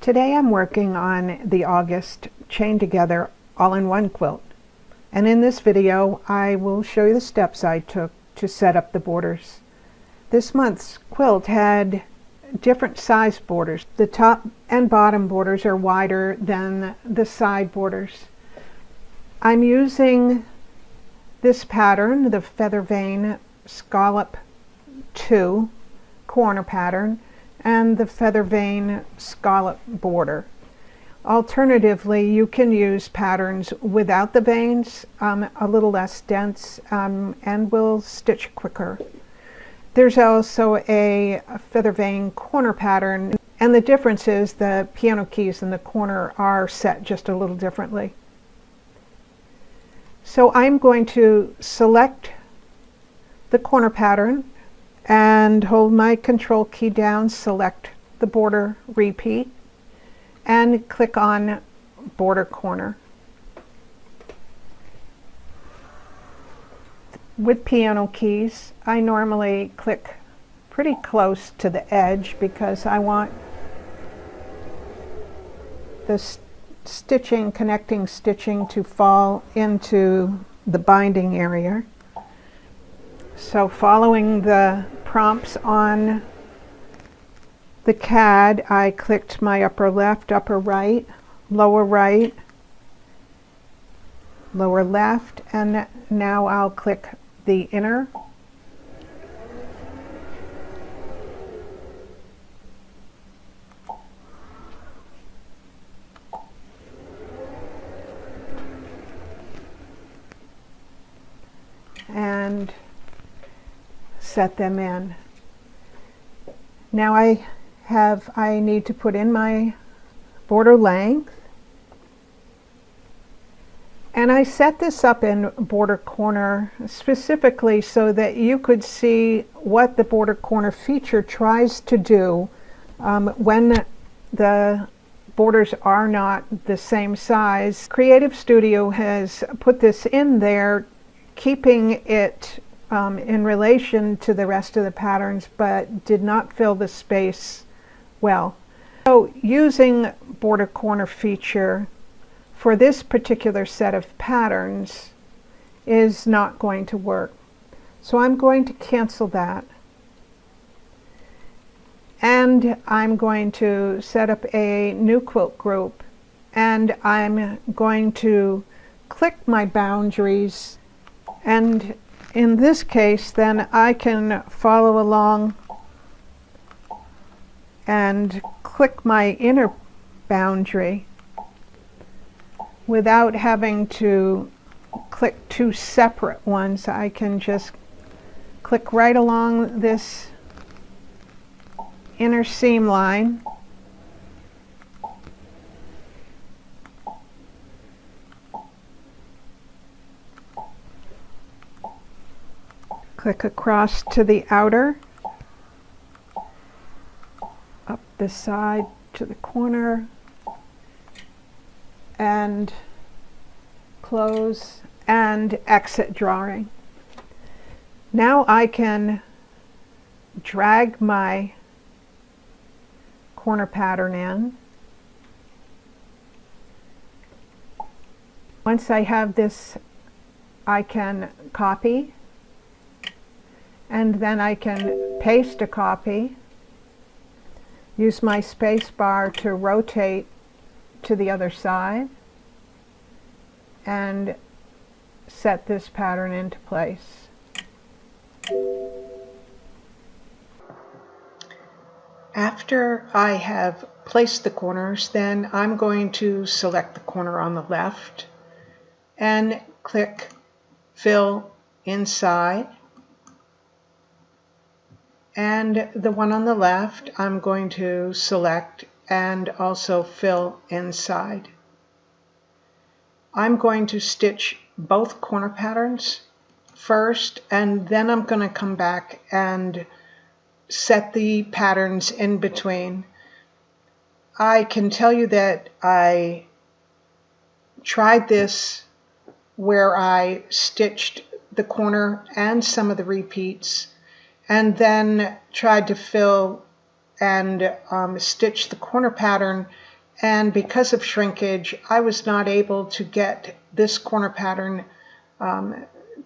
Today I'm working on the August Chain Together All-in-One Quilt, and in this video I will show you the steps I took to set up the borders. This month's quilt had different size borders. The top and bottom borders are wider than the side borders. I'm using this pattern, the Feather Vein Scallop 2 corner pattern, and the Feather Vein Scallop border. Alternatively, you can use patterns without the veins, a little less dense, and will stitch quicker. There's also a Feather Vein corner pattern, and the difference is the piano keys in the corner are set just a little differently. So I'm going to select the corner pattern and hold my control key down, select the border repeat, and click on border corner. With piano keys, I normally click pretty close to the edge because I want the connecting stitching to fall into the binding area. So following the prompts on the CAD, I clicked my upper left, upper right, lower left, and now I'll click the inner. And set them in. Now I need to put in my border length, and I set this up in border corner specifically so that you could see what the border corner feature tries to do when the borders are not the same size. Creative Studio has put this in there, keeping it in relation to the rest of the patterns, but did not fill the space well. So using border corner feature for this particular set of patterns is not going to work. So I'm going to cancel that. And I'm going to set up a new quilt group, and I'm going to click my boundaries, and in this case then I can follow along and click my inner boundary without having to click two separate ones. I can just click right along this inner seam line, click across to the outer, up the side to the corner, and close and exit drawing. Now I can drag my corner pattern in. Once I have this, I can copy, and then I can paste a copy, use my space bar to rotate to the other side, and set this pattern into place. After I have placed the corners, then I'm going to select the corner on the left and click Fill Inside. And the one on the left I'm going to select and also fill inside. I'm going to stitch both corner patterns first, and then I'm going to come back and set the patterns in between. I can tell you that I tried this where I stitched the corner and some of the repeats, and then tried to fill and stitch the corner pattern And because of shrinkage, I was not able to get this corner pattern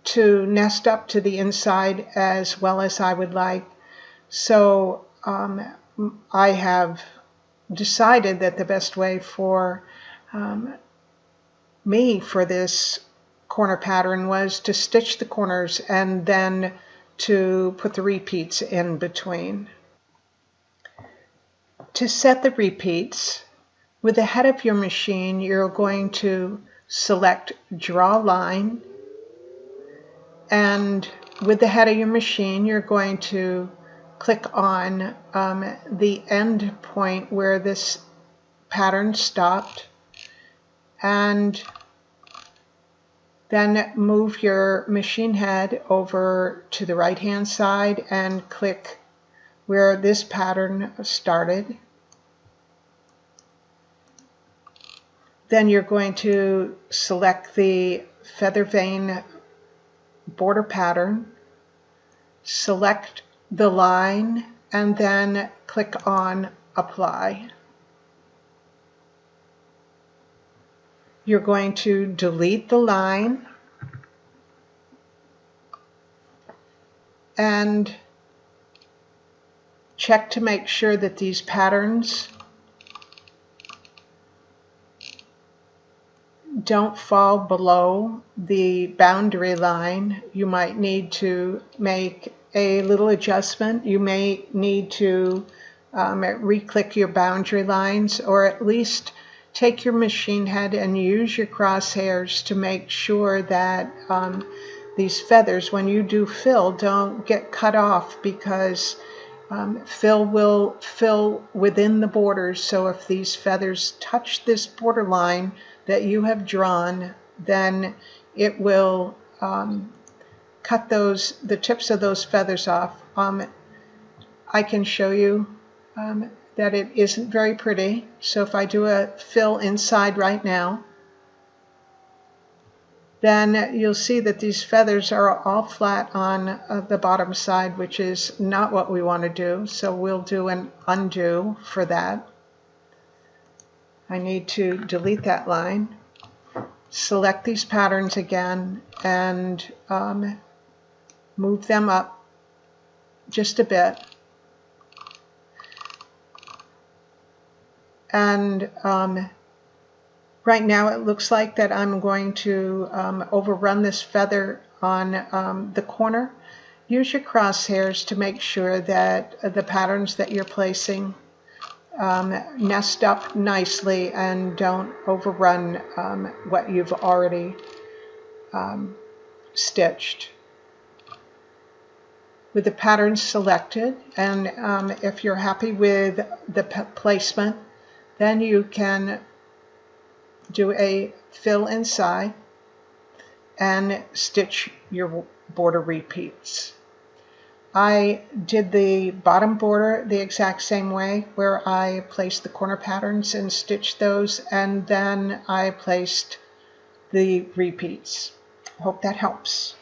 to nest up to the inside as well as I would like. So I have decided that the best way for me for this corner pattern was to stitch the corners and then to put the repeats in between. To set the repeats, with the head of your machine, you're going to select Draw Line, and with the head of your machine, you're going to click on the end point where this pattern stopped, and then move your machine head over to the right-hand side and click where this pattern started. Then you're going to select the feather vane border pattern, select the line, and then click on Apply. You're going to delete the line and check to make sure that these patterns don't fall below the boundary line. You might need to make a little adjustment. You may need to re-click your boundary lines, or at least take your machine head and use your crosshairs to make sure that these feathers, when you do fill, don't get cut off, because fill will fill within the borders. So if these feathers touch this border line that you have drawn, then it will cut the tips of those feathers off. I can show you that it isn't very pretty. So if I do a fill inside right now, then you'll see that these feathers are all flat on the bottom side, which is not what we want to do. So we'll do an undo for that. I need to delete that line, select these patterns again, and move them up just a bit. And right now it looks like that I'm going to overrun this feather on the corner. Use your crosshairs to make sure that the patterns that you're placing nest up nicely and don't overrun what you've already stitched. With the patterns selected, and if you're happy with the placement, then you can do a fill inside and stitch your border repeats. I did the bottom border the exact same way, where I placed the corner patterns and stitched those, and then I placed the repeats. Hope that helps.